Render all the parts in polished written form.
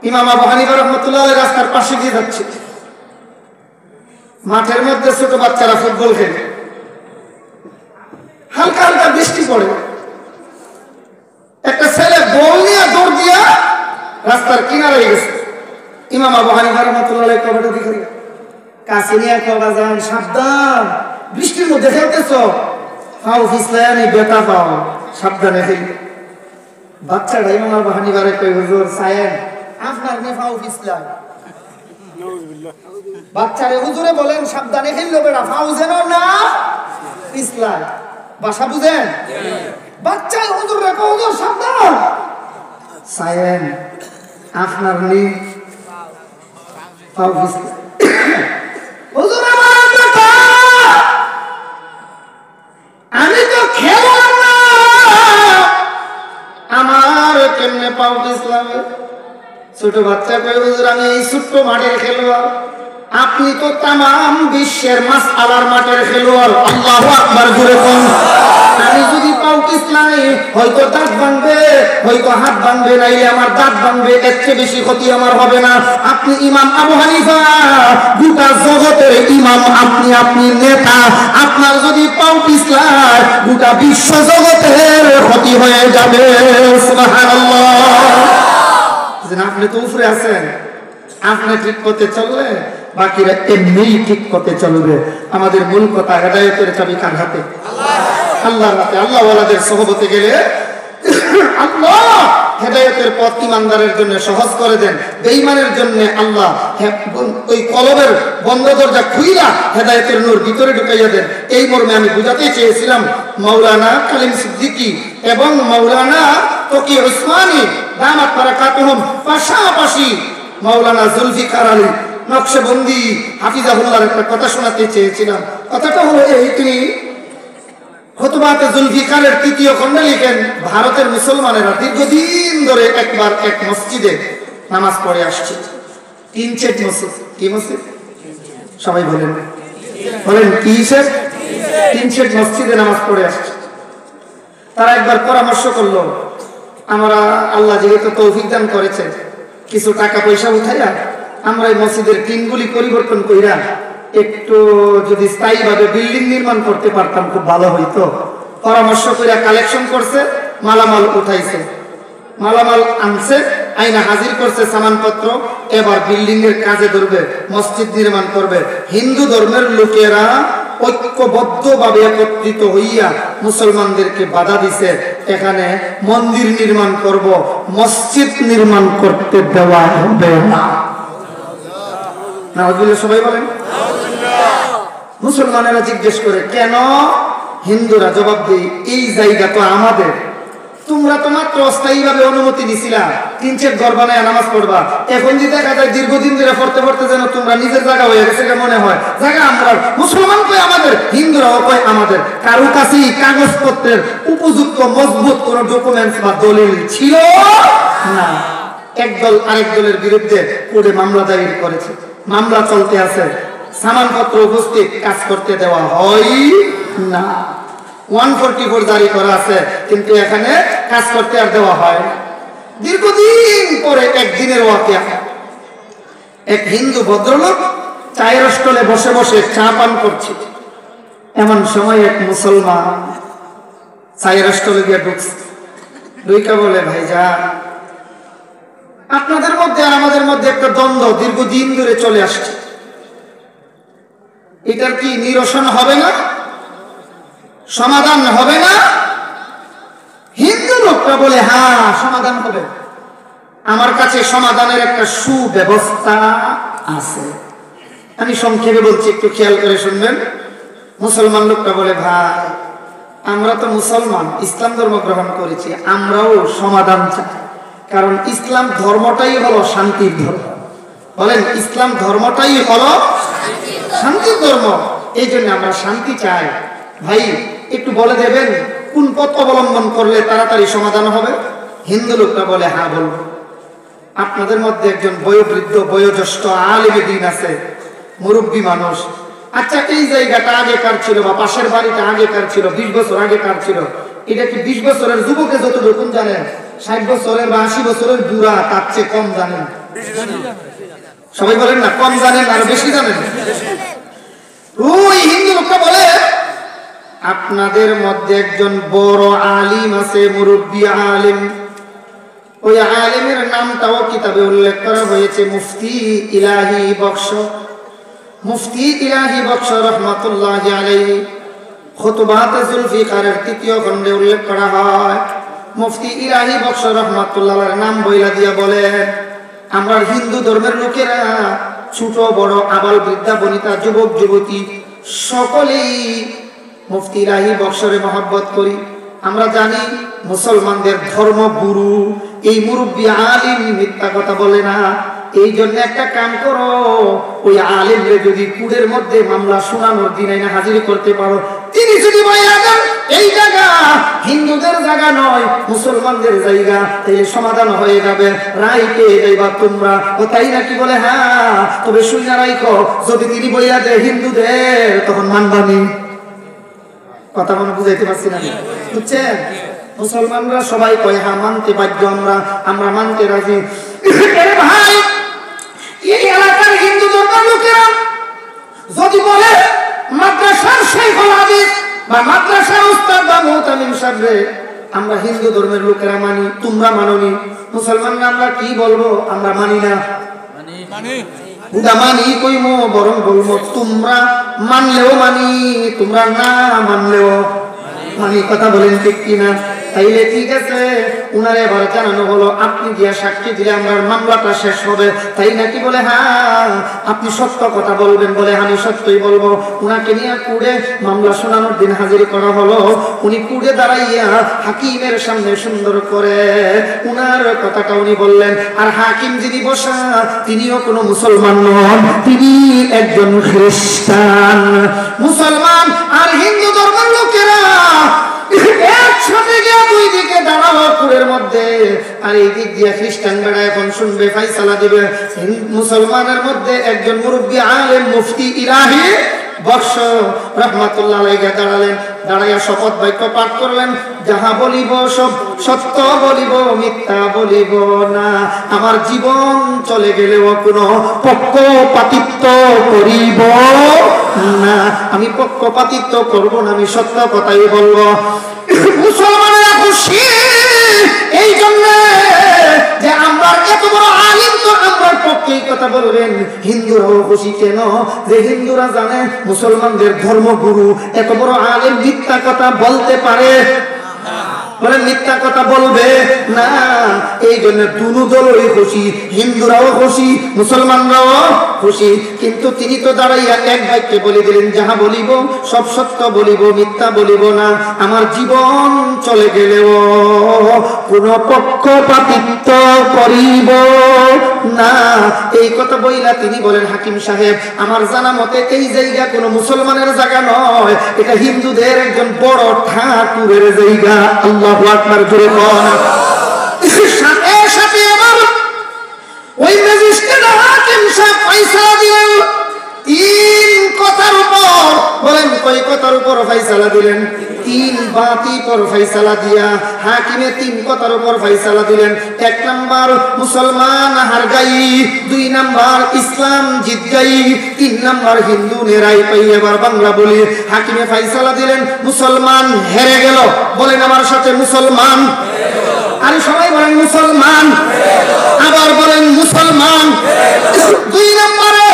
ইমাম আবু হানিফা রাহমাতুল্লাহ আলাইহি রাস্তার পাশে দিয়ে যাচ্ছে, মাঠের মধ্যে ছোট বাচ্চারা ফুটবল খেলে, হালকা হালকা বৃষ্টি পড়ে, একটা ছেলে বল নিয়ে দৌড় দিয়া রাস্তার কিনারে গেছে। ইমাম আবু হানিফা রাহমাতুল্লাহ আলাইহি কবরটা দিকে কাছে নিয়ে কবা যান, সাবধান, বৃষ্টির মধ্যে খেলতেছ, পাও ফিসলানি বেটা পাও, সাবধানে খেলবে। বাচ্চাটা ইমাম আবু হানিফারে কই, হুজুর সায়েন আপনার নে পাও ফিসলায়। বাচ্চারে হুজুরে বলেন সাবধানে খেললো বেটা, পাও যেন না ফিসলায়। ভাষা বুঝেন? বাচ্চা হুজুর রে কও, হুজুর সাবধান, সায়েন আপনার নে পাও ফিসলায়। হুজুর আমার কথা, আমি তো খেলাম না, আমার কেমনে পাও ফিসলাবে? ছোট বাচ্চা কই, হুজুর আমি এই ছোট্ট মাঠের খেলোয়াড়, আপনি তো তামাম বিশ্বের মাসআলার মাঠের খেলোয়াড়। আল্লাহু আকবার জোরে কোন। আমি যদি পাও পিছলাই হয়তো দাঁত ভাঙবে, হয়তো হাত ভাঙবে, নাইলে আমার দাঁত ভাঙবে, এর চেয়ে বেশি ক্ষতি আমার হবে না। আপনি ইমাম আবু হানিফা, গোটা জগতের ইমাম আপনি, আপনি নেতা, আপনার যদি পাও পিছলাই গোটা বিশ্ব জগতের ক্ষতি হয়ে যাবে। সুবহানাল্লাহ। আপনি তো উপরে আছেন, আপনি ঠিক পথে চললে বাকিরা এমনিই ঠিক পথে চলবে। আমাদের মূল কথা, হেদায়েতের চাবি কার হাতে? আল্লাহর হাতে। আল্লাহ ওয়ালাদের সহবতে গেলে আল্লাহ হেদায়েতের পথ ইমানদারের জন্য সহজ করে দেন, বেঈমানের জন্য আল্লাহ ওই কলবের বন্ধ দরজা খুইলা হেদায়েতের নূর ভিতরে ঢুকাইয়া দেন। এই মর্মে আমি বুঝাতে চেয়েছিলাম, মাওলানা কালিম সিদ্দিকী এবং মাওলানা তকি উসমানী দামাত বারাকাতুহুম পাশাপাশি মাওলানা জুলফিকার আলী নকশবন্দি হাফিজাহুল্লাহর একটা কথা শোনাতে চেয়েছিলাম। কথাটা হলো এই, তিনি খুতবাতে জুলফিকারের তৃতীয় খণ্ডে লিখেন, ভারতের মুসলমানেরা দীর্ঘদিন ধরে একবার এক মসজিদে নামাজ পড়ে আসছে। তিন সেট মসজিদ। কি মসজিদ? সবাই বলেন, বলেন কি সেট? তিন সেট মসজিদে নামাজ পড়ে আসছে। তারা একবার পরামর্শ করলো, আমরা আল্লাহ যেহেতু তৌফিক দান করেছে, কিছু টাকা পয়সা উঠাইয়া আমরা এই মসজিদের টিনগুলি পরিবর্তন কইরা একটু যদি স্থায়ীভাবে বিল্ডিং নির্মাণ করতে পারতাম খুব ভালো হইতো। পরামর্শ কইরা কালেকশন করছে, মালামাল উঠাইছে, মালামাল আনছে, আইনা হাজির করছে সামানপত্র। এবার বিল্ডিং এর কাজে ধরবে, মসজিদ নির্মাণ করবে। হিন্দু ধর্মের লোকেরা ঐক্যবদ্ধভাবে একত্রিত হইয়া মুসলমানদেরকে বাধা দিছে, এখানে মন্দির নির্মাণ করব, মসজিদ নির্মাণ করতে দেওয়া হবে না। নাউজুবিল্লাহ, সবাই বলেন। মুসলমানেরা জিজ্ঞেস করে, কেন? হিন্দুরা জবাব দেয়, এই জায়গা তো আমাদের, তোমরা তো মাত্র অস্থায়ীভাবে অনুমতি নিছিলা, তিন সেট ঘর বানায় নামাজ পড়বা, এখন যে দেখা যায় দীর্ঘদিন ধরে পড়তে পড়তে যেন তোমরা নিজের জায়গা হয়ে গেছে মনে হয়। জায়গা আমরা, মুসলমান কয় আমাদের, হিন্দুরাও কয় আমাদের। কারো কাছেই কাগজপত্রের উপযুক্ত মজবুত কোন ডকুমেন্টস বা দলিল ছিল না। একদল আরেক দলের বিরুদ্ধে কোর্টে মামলা দায়ের করেছে, মামলা চলতে আছে, সামানপত্র উপস্থিত, কাজ করতে দেওয়া হয় না। 144 জারি করা আছে, কিন্তু এখানে কাজ করতে আর দেওয়া হয় না। দীর্ঘদিন পরে একদিনের ওয়াকিয়া, এক হিন্দু ভদ্রলোক চায়ের স্টলে বসে বসে চা পান করছে। এমন সময় এক মুসলমান চায়ের স্টলে গিয়ে ঢুকছে, ঢুইকা বলে, ভাইজান, আপনাদের মধ্যে আর আমাদের মধ্যে একটা দ্বন্দ্ব দীর্ঘদিন ধরে চলে আসছে, এটার কি নিরসন হবে না? সমাধান হবে না? হিন্দু লোকটা বলে, হ্যাঁ সমাধান হবে, আমার কাছে সমাধানের একটা সুব্যবস্থা আছে। আমি সংক্ষেপে বলছি, একটু খেয়াল করে শুনবেন। মুসলমান লোকটা বলে, ভাই আমরা তো মুসলমান, ইসলাম ধর্ম গ্রহণ করেছি, আমরাও সমাধান চাই, কারণ ইসলাম ধর্মটাই হলো শান্তির ধর্ম। বলেন, ইসলাম ধর্মটাই হলো শান্তির ধর্ম, এই জন্য আমরা শান্তি চাই। ভাই একটু বলে দেবেন কোন পথ অবলম্বন করলে তাড়াতাড়ি সমাধান হবে? হিন্দু লোকটা বলে, হ্যাঁ বলবো। আপনাদের মধ্যে একজন বয়োবৃদ্ধ বয়োজ্যেষ্ঠ আলেমে দ্বীন আছে, মুরব্বী মানুষ। আচ্ছা, এই জায়গাটা আগেকার ছিল বা পাশের বাড়িটা আগেকার ছিল, 20 বছর আগেকার ছিল, এটা কি 20 বছরের যুবকে যতটুকু জানেন, 60 বছরের বা 80 বছরের বুড়া তার চেয়ে কম জানেন? সবাই বলেন না কম জানেন আর বেশি জানেন? ওই হিন্দু লোকটা বলে আপনাদের মধ্যে একজন বড় আলিম আছে, মুরব্বী আলিম। ওই আলিমের নামটাও কিতাবে উল্লেখ করা হয়েছে, মুফতি ইলাহি বক্স। মুফতি ইলাহি বক্স রহমাতুল্লাহি আলাইহি খুতবাতে জুলফিকারের ৩য় খণ্ডে উল্লেখ করা হয়। মুফতি ইলাহি বক্স রহমাতুল্লাহর নাম বইলা দিয়া বলেন, আমরা হিন্দু ধর্মের লোকেরা ছোট বড় আবাল বৃদ্ধা বনিতা যুবক যুবতী সকলেই মুফতি ইলাহি বক্সরে মহব্বত করি। আমরা জানি মুসলমানদের ধর্মগুরু এই মুরব্বী আলিম মিথ্যা কথা বলে না। এই জন্য একটা কাম করো, ওই আলিমরে যদি কুড়ের মধ্যে মামলা শোনানোর দিন আইনা হাজির করতে পারো, তিনি যদি বইলা দেন এই জায়গা হিন্দুদের জায়গা নয় মুসলমানদের জায়গা, তাহলে সমাধান হয়ে যাবে, রায় পেয়ে যাইবা তোমরা। ও তাই নাকি বলে, হ্যাঁ তবে শুনে রাইখো, যদি তিনি বইলা দেয় হিন্দুদের, তখন মানবানি। কথা মনে বুঝাইতে পারছি না, বুঝছেন? মুসলমানরা সবাই কয় হ্যাঁ মানতে বাধ্য, আমরা মানতে রাজি। ভাই এই এলাকার হিন্দু ধর্মের লোকেরা যদি বলে মাদ্রাসার শাইখুল হাদিস বা মাদ্রাসার উস্তাদ বা মুতামিম সাহেব আমরা হিন্দু ধর্মের লোকেরা মানি, তোমরা মানোনি, মুসলমানরা আমরা কি বলবো? আমরা মানি না। মানি কইমো, বরং বলবো তোমরা মানলেও মানি, তোমরা না মানলেও মানি। কথা বলেন ঠিক কিনা? তাইলে ঠিক আছে, উনারে এবার জানানো হলো আপনি গিয়া সাক্ষী দিলে আমার মামলাটা শেষ হবে। তাই নাকি বলে, হ্যাঁ আপনি সত্য কথা বলবেন, বলে আমি সত্যই বলবো। উনাকে নিয়ে কুড়ে মামলা শোনানোর দিন হাজির করা হলো। উনি কুড়ে দাঁড়াইয়া হাকিমের সামনে সুন্দর করে উনার কথাটা উনি বললেন। আর হাকিম যিনি বসা তিনিও কোনো মুসলমান নন, তিনি একজন খ্রিস্টান। মুসলমান আর হিন্দু ধর্মের লোকেরা একসাথে গিয়ে দুই দিকে দাঁড়ালো কুড়ের মধ্যে, আর এই দিক দিয়ে খ্রিস্টান বেড়া এখন শুনবে, ফাইসালা দিবে। মুসলমানের মধ্যে একজন মুরব্বী আলেম মুফতি ইলাহি বক্স রহমাতুল্লাহ আলাইহি দাঁড়ালেন, দাঁড়াইয়া শপথ বাক্য পাঠ করলেন, যাহা বলিব সব সত্য বলিব, মিথ্যা বলিব না। আমার জীবন চলে গেলেও কোনো পক্ষপাতিত্ব করিব না, আমি পক্ষপাতিত্ব করব না, আমি সত্য কথাই বলবো। মুসলমানেরা খুশি এই জন্য যে আমরা এত বড় আলিম, তো আমরা পক্ষেই কথা বলবেন। হিন্দুরাও খুশি কেন? যে হিন্দুরা জানে মুসলমানদের ধর্মগুরু এত বড় আলিম মিথ্যা কথা বলতে পারে, বলে মিথ্যা কথা বলবে না। এই জন্য দুনো দলই খুশি, হিন্দুরাও খুশি মুসলমানরাও খুশি। কিন্তু তিনি তো দাঁড়াইয়া এক বাক্যে বলে দিলেন, যাহা বলিব সব সত্য বলিব, মিথ্যা বলিব না, আমার জীবন চলে গেলেও কোনো পক্ষপাতিত্ব করিব না। এই কথা বইলা তিনি বলেন, হাকিম সাহেব আমার জানা মতে এই জায়গা কোনো মুসলমানের জায়গা নয়, এটা হিন্দুদের একজন বড় ঠাকুরের জায়গা। আল্লাহু আকবার জোরে বলেন। সাথে সাথে আবার ওই ম্যাজিস্ট্রেট হাকিম সাহেব ফয়সালা দিলেন 3 কথার উপর। বলেন কয় কথার উপর ফয়সালা দিলেন? 3 বাতি পর ফয়সালা দিয়া হাকিমে 3 কথার উপর ফয়সালা দিলেন। 1 নাম্বার মুসলমান হার গাই, 2 নাম্বার ইসলাম জিত গাই, 3 নাম্বার হিন্দু নেরাই পাই। এবার বাংলা বলি, হাকিমে ফয়সালা দিলেন মুসলমান হেরে গেল। বলেন আমার সাথে, মুসলমান। আর সবাই বলেন মুসলমান, আবার বলেন মুসলমান। 2 নম্বরে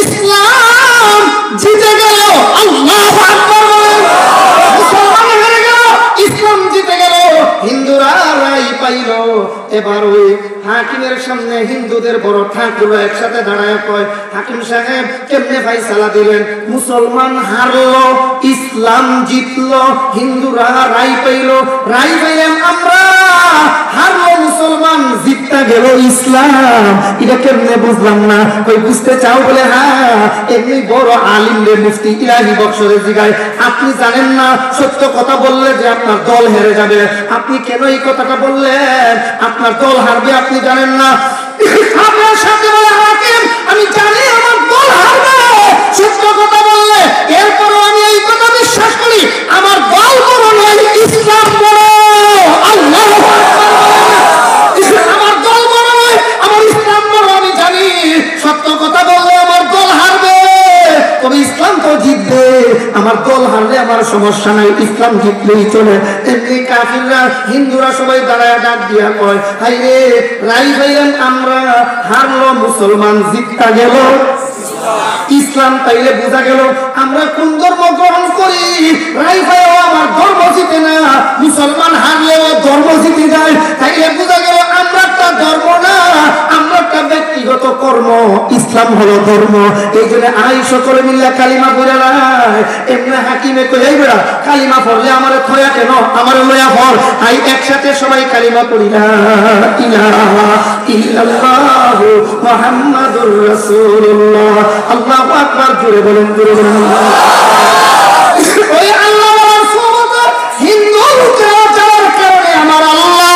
ইসলাম জিতে গেল। আল্লাহু আকবার বলেন। মুসলমান হেরে গেল, ইসলাম জিতে গেল, হিন্দুরা রাই পাইল। এবার ওই হাকিমের সামনে হিন্দুদের বড় ঠাকুর একসাথে দাঁড়ায় কয়, হাকিম সাহেব কেমনে ফয়সালা দিলেন? মুসলমান হারলো, ইসলাম জিতলো, হিন্দুরা রাই পাইল। রাই পাইলাম আমরা, হারলো মুসলমান, জিততে গেল ইসলাম। এটা কেমনে বুঝলাম না। কই বুঝতে চাও? বলে হ্যাঁ, এমনি বড় আলিম রে মুফতি ইলাহি বক্সরে জিগায়, আপনি জানেন না সত্য কথা বললে যে আপনার দল হেরে যাবে, আপনি কেন এই কথাটা বললেন? আপনার দল হারবে, আপনি জানেন না? আপনার সাথে বলে হাকিম আমি জানি আমার দল হারবে সত্য কথা বললে, এরপরও আমি এই কথা বিশ্বাস করি আমার দল বড় নয়, ইসলাম বড়। আল্লাহু আকবার। আমার দল বড় নয়, আমার ইসলাম বড়। আমি জানি আমার দল হারলে আমার সমস্যা নাই, ইসলাম জিতলেই চলে। এমনি কাফিররা হিন্দুরা সবাই দাঁড়ায় ডাক দিয়া কয়, হাই রে রাই ভাইরান আমরা হারলো, মুসলমান জিততা গেল। ইসলাম তাইলে বোঝা গেল আমরা কোন ধর্ম গ্রহণ করি। রাই ভাইও আমার ধর্ম জিতে না, মুসলমান হারলেও ধর্ম জিতে যায়। তাইলে বোঝা গেল আমরা একটা ধর্ম না, আমরা একটা ব্যক্তিগত কর্ম। ইসলাম হলো ধর্ম। এই জন্য আই সকলে মিল্লা কালিমা পড়ে নাই। এমনি হাকিমে কই বেড়া কালিমা পড়লে আমার থয়া কেন, আমার লয়া পড়। আই একসাথে সবাই কালিমা পড়ি না, ইলাহা ইল্লাল্লাহু মুহাম্মাদুর রাসূলুল্লাহ। আল্লাহু আকবার, জোরে বলেন, জোরে বলেন। ওই আল্লাহর সুবহান হিন্দু যাওয়ার কারণে আমার আল্লাহ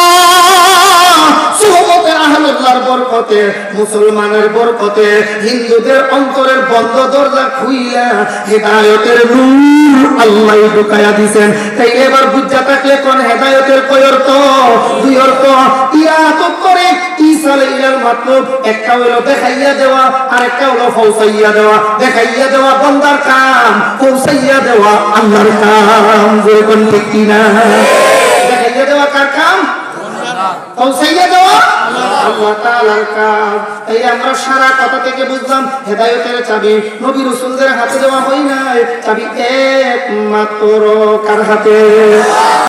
সুবহানে আহলুল্লাহর বরকতে, মুসলমানের বরকতে হিন্দুদের অন্তরের বন্ধ দরজা খুইলা হেদায়েতের নূর আল্লাহ ঢুকায়া দিবেন। তাই এবার বুঝা থাকলে কোন হেদায়েতের কয় অর্থ? দুই অর্থ। ইয়া তো করে ঈসা আলাইহিস মাতলুব একটা হলো দেখাইয়া দেওয়া, আর একটা হলো পৌঁছাইয়া দেওয়া। দেখাইয়া দেওয়া বান্দার কাম, পৌঁছাইয়া দেওয়া আল্লাহর কাম। যে কোন ঠিক কিনা? দেখাইয়া দেওয়া কার কাম? পৌঁছাইয়া দেওয়া আল্লাহ তাআলার কাম। এই আমরা সারা কথা থেকে বুঝলাম হেদায়েতের চাবি নবী রাসূলদের হাতে দেওয়া হয় নাই, চাবি একমাত্র কার হাতে?